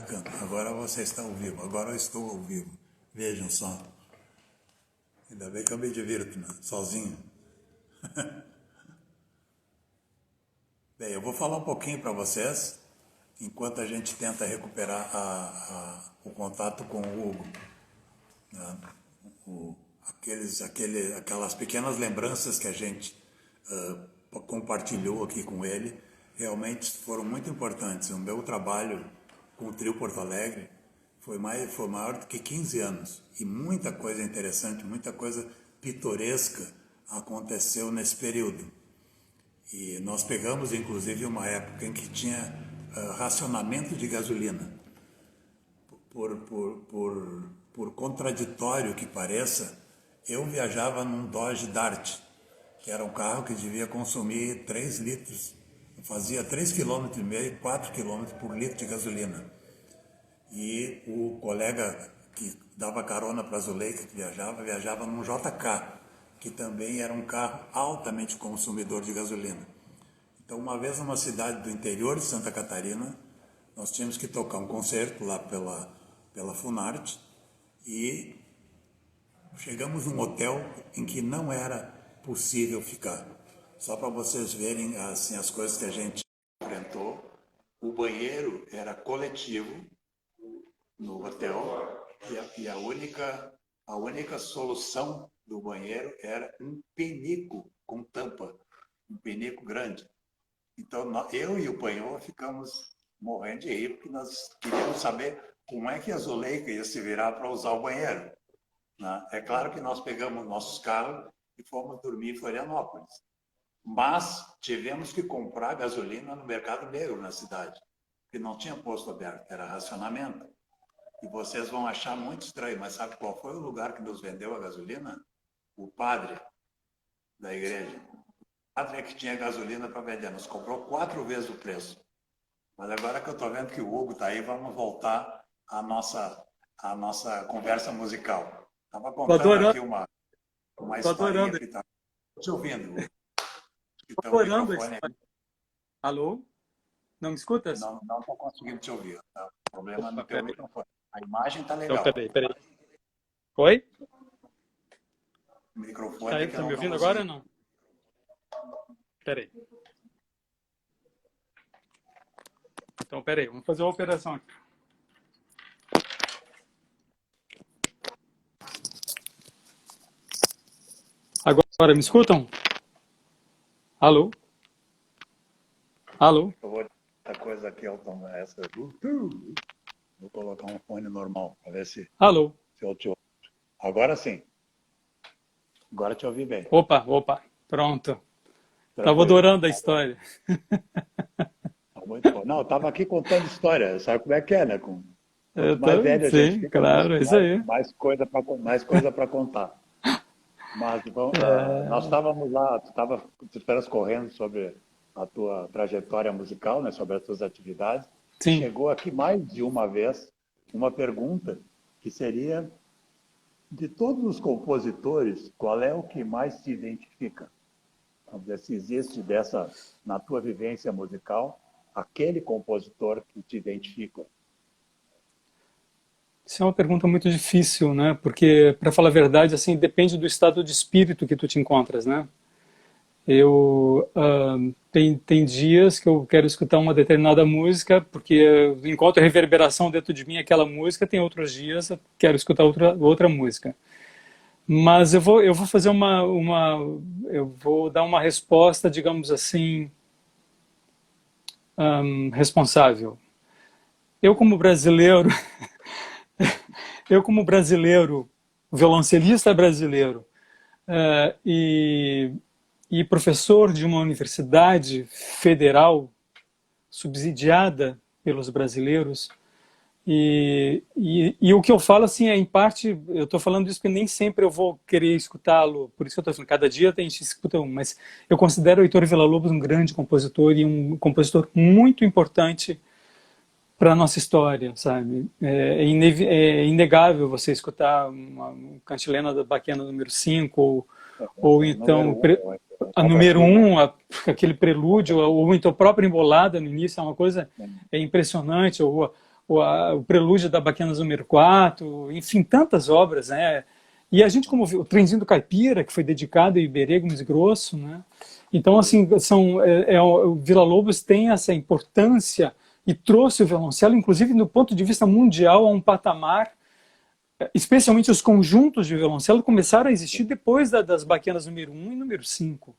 ficando. Agora você está ao vivo. Agora eu estou ao vivo. Vejam só. Ainda bem que eu me divirto, né? Sozinho. Bem, eu vou falar um pouquinho para vocês, enquanto a gente tenta recuperar o contato com o Hugo. Né? Aquelas pequenas lembranças que a gente compartilhou aqui com ele, realmente foram muito importantes. O meu trabalho com o Trio Porto Alegre foi maior do que 15 anos. E muita coisa interessante, muita coisa pitoresca aconteceu nesse período. E nós pegamos, inclusive, uma época em que tinha racionamento de gasolina. Por contraditório que pareça, eu viajava num Dodge Dart, que era um carro que devia consumir 3 litros, fazia 3,5 km, 4 km por litro de gasolina. E o colega que dava carona para a Zuleika, que viajava num JK, que também era um carro altamente consumidor de gasolina. Então, uma vez numa cidade do interior de Santa Catarina, nós tínhamos que tocar um concerto lá pela Funarte e chegamos num hotel em que não era possível ficar. Só para vocês verem assim, as coisas que a gente enfrentou, o banheiro era coletivo no hotel e a única solução do banheiro era um penico com tampa, um penico grande. Então, eu e o Panhô ficamos morrendo de rir, porque nós queríamos saber como é que a Zuleika ia se virar para usar o banheiro. Né? É claro que nós pegamos nossos carros e fomos dormir em Florianópolis. Mas tivemos que comprar gasolina no mercado negro na cidade, porque não tinha posto aberto, era racionamento. E vocês vão achar muito estranho, mas sabe qual foi o lugar que nos vendeu a gasolina? O padre da igreja. O padre é que tinha gasolina para vender, nos comprou 4 vezes o preço. Mas agora que eu estou vendo que o Hugo está aí, vamos voltar à nossa conversa musical. Estava contando aqui uma historinha que está te ouvindo, Hugo. Então, o microfone aí. Alô? Não me escutas? Não estou conseguindo te ouvir. Tá? O problema no teu microfone. A imagem está legal. Então, peraí. Oi? O microfone Está me ouvindo agora ou não? Peraí. Então, peraí, vamos fazer uma operação aqui. Agora me escutam? Alô? Alô? Eu vou essa coisa aqui, essa. Vou colocar um fone normal para ver se eu te ouço. Agora sim. Agora te ouvi bem. Opa, pronto. Estava adorando a história. Muito bom. Não, eu estava aqui contando história. Sabe como é que é, né? Quanto mais velho a gente fica, claro, isso aí. Mais coisa para contar. Mas nós estávamos lá, tu estava transcorrendo sobre a tua trajetória musical, né? Sobre as tuas atividades. Sim. Chegou aqui mais de uma vez uma pergunta que seria: de todos os compositores, qual é o que mais te identifica? Vamos dizer, se existe na tua vivência musical, aquele compositor que te identifica. Isso é uma pergunta muito difícil, né? Porque, para falar a verdade, assim, depende do estado de espírito que tu te encontras, né? Tem dias que eu quero escutar uma determinada música porque eu encontro reverberação dentro de mim aquela música, tem outros dias eu quero escutar outra música. Mas eu vou fazer eu vou dar uma resposta, digamos assim, responsável. Eu como brasileiro, violoncelista brasileiro, e professor de uma universidade federal subsidiada pelos brasileiros, e o que eu falo, assim, é em parte, eu estou falando isso porque nem sempre eu vou querer escutá-lo, por isso que eu estou falando, cada dia a gente escuta um, mas eu considero o Heitor Villa-Lobos um grande compositor e um compositor muito importante para a nossa história, sabe? É inegável você escutar uma cantilena da Baquiana número 5, ou então a número 1, aquele prelúdio, ou então a própria embolada no início, é uma coisa impressionante, ou o Prelúdio da Baquianas número 4, enfim, tantas obras, né? E a gente, como viu, o Trenzinho do Caipira, que foi dedicado a Iberê Gomes Grosso, né? Então, assim, o Villa-Lobos tem essa importância e trouxe o violoncelo, inclusive, do ponto de vista mundial, a um patamar, especialmente os conjuntos de violoncelo começaram a existir depois das baquianas número 1 e número 5.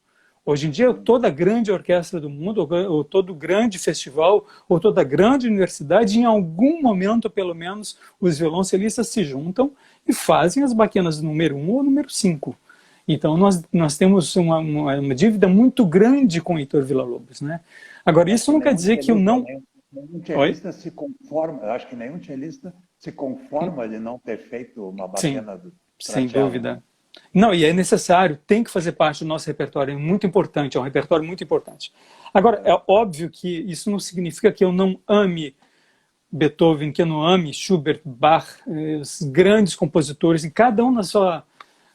Hoje em dia, toda grande orquestra do mundo, ou todo grande festival, ou toda grande universidade, em algum momento, pelo menos, os violoncelistas se juntam e fazem as baquianas número 1 ou número 5. Então, nós temos uma dívida muito grande com o Heitor Villa-Lobos, né? Agora, isso não quer dizer que eu não... Nenhum Oi? cellista se conforma, eu acho que nenhum cellista se conforma de não ter feito uma Sim, baquena para sem cello, né? dúvida. Não, e é necessário, tem que fazer parte do nosso repertório, é muito importante, é um repertório muito importante. Agora, é óbvio que isso não significa que eu não ame Beethoven, que eu não ame Schubert, Bach, os grandes compositores, e cada um na sua...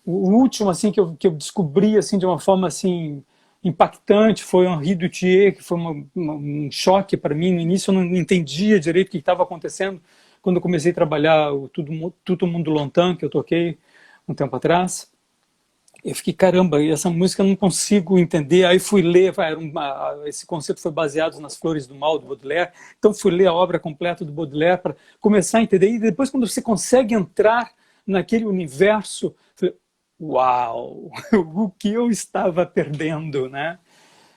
O último assim que eu descobri assim de uma forma assim impactante foi Henri Duthier, que foi um choque para mim. No início eu não entendia direito o que estava acontecendo. Quando eu comecei a trabalhar o Tudo Mundo Longtemps, que eu toquei um tempo atrás, eu fiquei, caramba, essa música eu não consigo entender. Aí fui ler, esse conceito foi baseado nas Flores do Mal, do Baudelaire. Então fui ler a obra completa do Baudelaire para começar a entender. E depois, quando você consegue entrar naquele universo, uau, o que eu estava perdendo, né?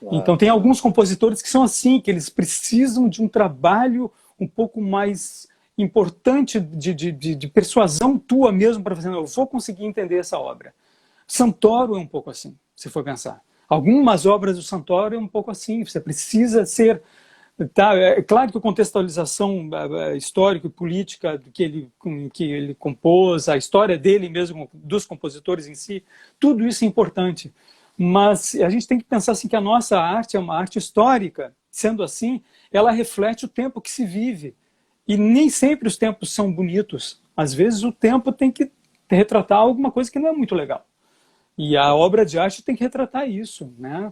Então Claro, tem claro. alguns compositores que são assim, que eles precisam de um trabalho um pouco mais importante de persuasão tua mesmo para fazer, eu vou conseguir entender essa obra. Santoro é um pouco assim, se for pensar. Algumas obras do Santoro é um pouco assim, você precisa ser... Tá, é claro que a contextualização histórica e política que ele compôs, a história dele mesmo, dos compositores em si, tudo isso é importante. Mas a gente tem que pensar assim, que a nossa arte é uma arte histórica. Sendo assim, ela reflete o tempo que se vive. E nem sempre os tempos são bonitos. Às vezes o tempo tem que retratar alguma coisa que não é muito legal. E a obra de arte tem que retratar isso, né?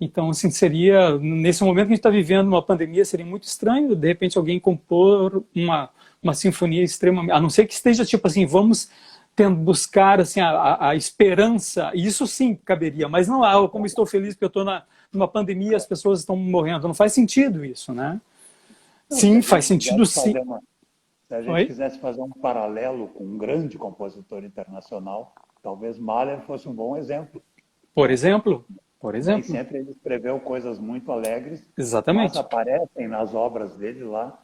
Então, assim, seria, nesse momento que a gente está vivendo uma pandemia, seria muito estranho, de repente, alguém compor uma sinfonia extremamente... A não ser que esteja, tipo assim, vamos buscar assim, a esperança, e isso sim caberia, mas não há, como estou feliz porque eu estou numa pandemia e as pessoas estão morrendo. Não faz sentido isso, né? Não, se Sim, a faz gente sentido quisesse sim. fazer se a gente Oi? quisesse fazer um paralelo com um grande compositor internacional, talvez Mahler fosse um bom exemplo, Por né? exemplo? Por Nem exemplo. sempre ele escreveu coisas muito alegres, mas Exatamente. aparecem nas obras dele lá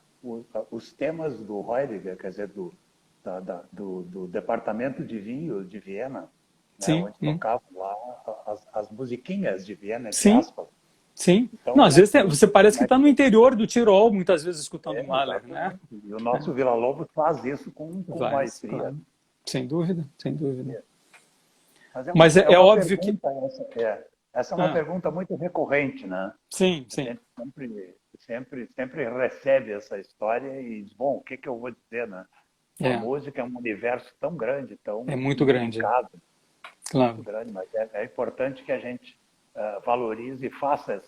os temas do Heidegger, quer dizer, do departamento de vinho de Viena, né, Sim. onde tocavam lá as musiquinhas de Viena, entre Sim. aspas. Sim. Então, Não, às vezes você parece como que é está no que interior do Tirol, muitas vezes escutando Mahler, né? exatamente. E o nosso Villa-Lobos faz isso com Vai, maestria. claro. Sem dúvida, sem dúvida. Mas Mas é, é é uma óbvio que... pergunta essa, essa é uma Ah, pergunta muito recorrente, né? sim, A sim. gente sempre recebe essa história e diz, bom, o que que eu vou dizer, né? A É, música é um universo tão grande, é tão muito grande, intrincado, muito claro. grande, mas é importante que a gente valorize e faça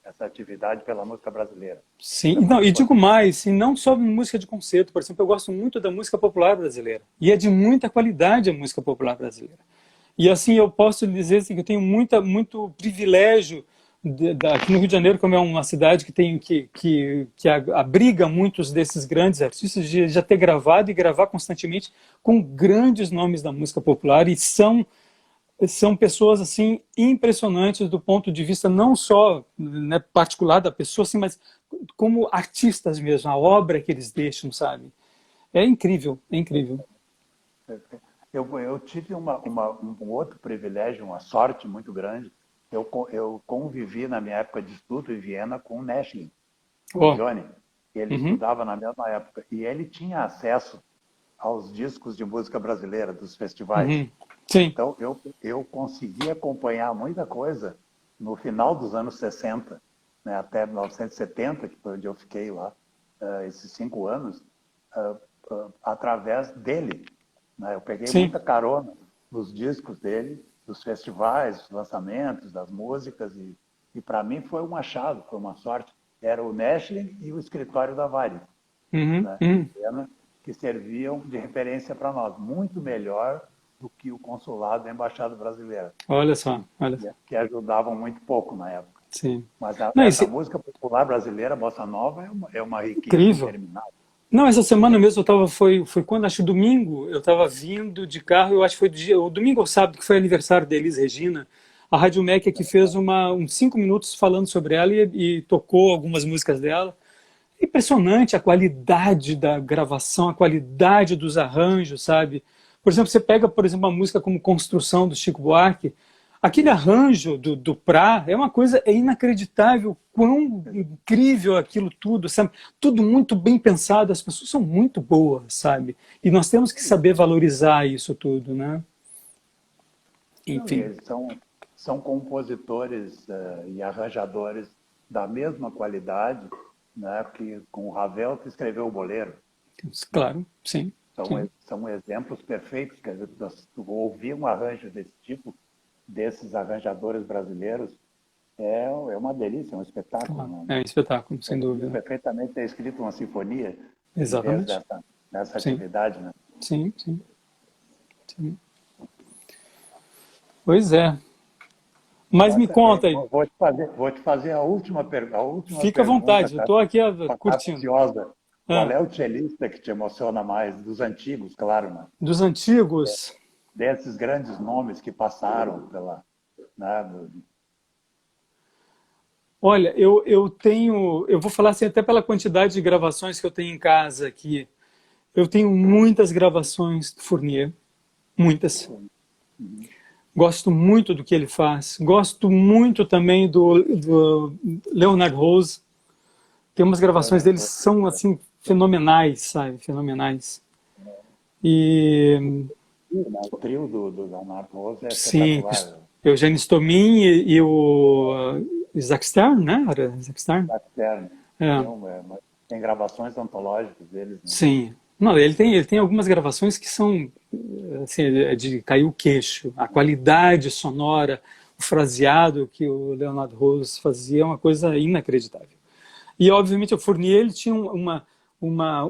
essa atividade pela música brasileira. Sim, Isso é não, muito e digo importante. mais, e não só música de concerto, por exemplo, eu gosto muito da música popular brasileira. E é de muita qualidade a música popular brasileira. E assim, eu posso dizer assim, que eu tenho muito privilégio aqui no Rio de Janeiro, como é uma cidade que tem que abriga muitos desses grandes artistas, de já ter gravado e gravar constantemente com grandes nomes da música popular, e são pessoas assim impressionantes do ponto de vista não só, né, particular da pessoa, assim, mas como artistas mesmo, a obra que eles deixam, sabe? É incrível, é incrível. Eu tive um outro privilégio, uma sorte muito grande. Eu convivi na minha época de estudo em Viena com o Neschling, com o Oh, Johnny. Ele uhum, estudava na mesma época e ele tinha acesso aos discos de música brasileira dos festivais. uhum. Sim, Então eu consegui acompanhar muita coisa no final dos anos 60, né, até 1970, que foi onde eu fiquei lá, esses 5 anos, através dele. Né? Eu peguei sim, muita carona nos discos dele, dos festivais, dos lançamentos, das músicas, e para mim foi um achado, foi uma sorte. Era o Neschling e o escritório da Varig. Uhum, né, uhum. que serviam de referência para nós, muito melhor do que o consulado e a embaixada brasileira, Olha só, olha só. que ajudavam muito pouco na época. Sim. Mas Não, essa isso é música popular brasileira, bossa nova, é uma riqueza incrível. interminável. Não, essa semana mesmo eu tava, foi quando, acho domingo, eu estava vindo de carro, eu acho que foi o domingo ou sábado, que foi aniversário da Elis Regina. A Rádio MEC aqui fez uns 5 minutos falando sobre ela e tocou algumas músicas dela. Impressionante a qualidade da gravação, a qualidade dos arranjos, sabe? Por exemplo, você pega, por exemplo, uma música como Construção, do Chico Buarque, aquele arranjo do Prá é uma coisa inacreditável, quão incrível aquilo tudo, sabe? Tudo muito bem pensado, as pessoas são muito boas, sabe? E nós temos que saber valorizar isso tudo, né? Não, e Enfim, eles são compositores e arranjadores da mesma qualidade, né, que com o Ravel que escreveu o Bolero. Né? claro, sim, São, sim, são exemplos perfeitos. Quer dizer, ouvir um arranjo desse tipo, desses arranjadores brasileiros, é uma delícia, é um espetáculo. claro. Né? É um espetáculo, sem Poderia dúvida. perfeitamente ter escrito uma sinfonia em vez Exatamente. dessa Sim, atividade. Né? sim, sim, sim. Pois é. Mas me conta aí, Vou te fazer a última fica à pergunta, vontade, eu estou aqui curtindo. capciosa. Qual Ah, é o cellista que te emociona mais? Dos antigos, claro, né? dos antigos, Desses grandes nomes que passaram pela, né? olha, eu vou falar assim, até pela quantidade de gravações que eu tenho em casa aqui. Eu tenho muitas gravações do Fournier, muitas. Gosto muito do que ele faz. Gosto muito também do Leonard Rose. Tem umas gravações deles que são assim fenomenais, sabe? Fenomenais. E O trio do Leonardo Rose é sim, espetacular. Eugênio Stomin e o Isaac Stern, né? Era Isaac Stern? Externo. É, Tem gravações antológicas deles, né? sim. Não, ele tem algumas gravações que são assim, de cair o queixo. A qualidade sonora, o fraseado que o Leonard Rose fazia é uma coisa inacreditável. E, obviamente, o Fournier ele tinha uma,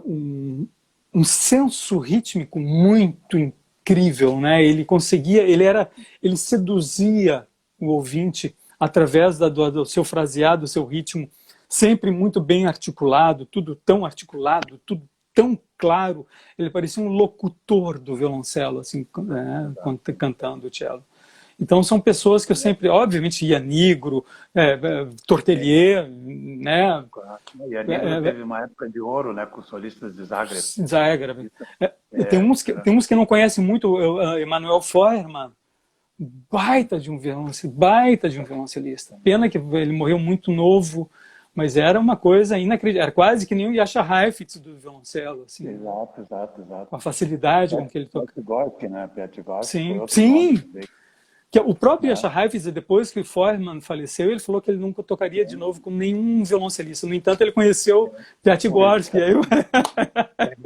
um, um senso rítmico muito incrível, né? Ele seduzia o ouvinte através do seu fraseado, do seu ritmo, sempre muito bem articulado, tudo tão articulado, tudo tão claro. Ele parecia um locutor do violoncelo, assim, né? Cantando o cello. Então são pessoas que eu sempre, obviamente, Ianigro, Tortelier, né? E a Negro teve uma época de ouro, né, com os solistas de Zagreb. Zagreb. Tem uns que não conhecem muito Emanuel Feuermann, baita de um violoncelista. Pena que ele morreu muito novo, mas era uma coisa inacreditável. Era quase que nem o Jascha Heifetz do violoncelo, assim, Exato, exato, exato. com a facilidade com que ele toca. Gorky, né? Gorky foi Sim, outro nome sim. que veio, Que o próprio né? Jascha Heifetz, depois que o Feuermann faleceu, ele falou que ele nunca tocaria de novo com nenhum violoncelista. No entanto, ele conheceu Piatigorsky, e aí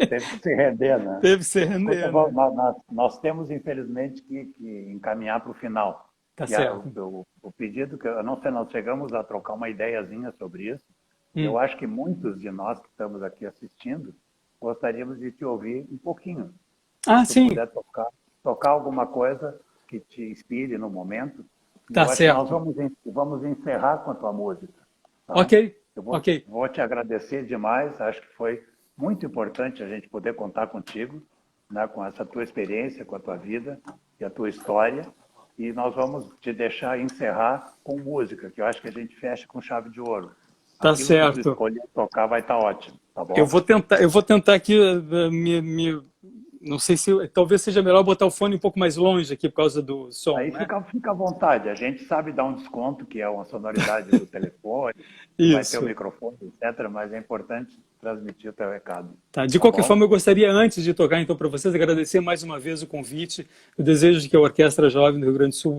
Teve que se render, né? teve que se Escuta, render, né? nós temos, infelizmente, que encaminhar para o final. Tá E certo. o pedido que eu não sei, nós chegamos a trocar uma ideiazinha sobre isso. Hum. Eu acho que muitos de nós que estamos aqui assistindo gostaríamos de te ouvir um pouquinho. Ah, Se tu sim, puder tocar alguma coisa que te inspire no momento. E tá eu acho que nós certo. vamos encerrar com a tua música. Tá? Ok, Eu ok. vou te agradecer demais. Acho que foi muito importante a gente poder contar contigo, né, com essa tua experiência, com a tua vida e a tua história. E nós vamos te deixar encerrar com música, que eu acho que a gente fecha com chave de ouro. Tá Aquilo que tu certo. escolher tocar vai estar ótimo, tá Eu bom? vou tentar, eu vou tentar aqui não sei se talvez seja melhor botar o fone um pouco mais longe aqui por causa do som, Aí né? fica à vontade. A gente sabe dar um desconto, que é uma sonoridade do telefone, que vai ter o Isso. microfone, etc. Mas é importante transmitir o teu recado. Tá. De Tá qualquer bom? forma, eu gostaria, antes de tocar então para vocês, agradecer mais uma vez o convite. Eu desejo que a Orquestra Jovem do Rio Grande do Sul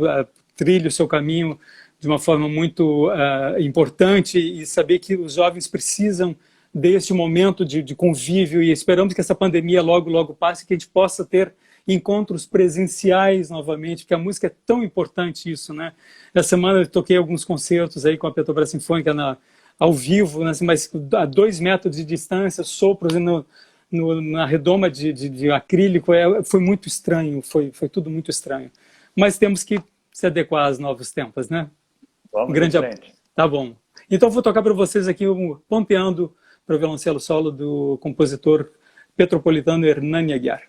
trilhe o seu caminho de uma forma muito importante e saber que os jovens precisam deste momento de convívio e esperamos que essa pandemia logo, logo passe, que a gente possa ter encontros presenciais novamente, porque a música é tão importante isso, né? Essa semana eu toquei alguns concertos aí com a Petrobras Sinfônica ao vivo, né, mas a 2 metros de distância, sopros na redoma de acrílico, foi muito estranho, foi tudo muito estranho. Mas temos que se adequar aos novos tempos, né? Um Vamos em grande frente. Tá bom. Então vou tocar para vocês aqui um Pompeando para o violoncelo solo do compositor petropolitano Hernani Aguiar.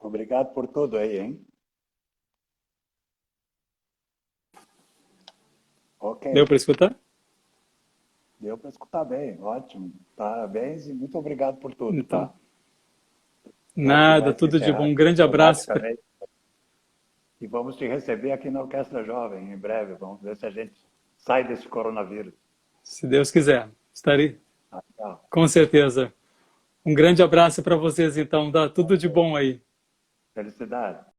Obrigado por tudo aí, hein? Ok. Deu para escutar? Deu para escutar bem, ótimo. Parabéns e muito obrigado por tudo, Então, tá? A gente nada, vai se tudo de encerrar bom. Um aqui grande abraço. diplomaticamente. E vamos te receber aqui na Orquestra Jovem em breve. Vamos ver se a gente sai desse coronavírus. Se Deus quiser, estarei Tá, tchau. com certeza. Um grande abraço para vocês, então. Dá tudo de bom aí. Felicidade.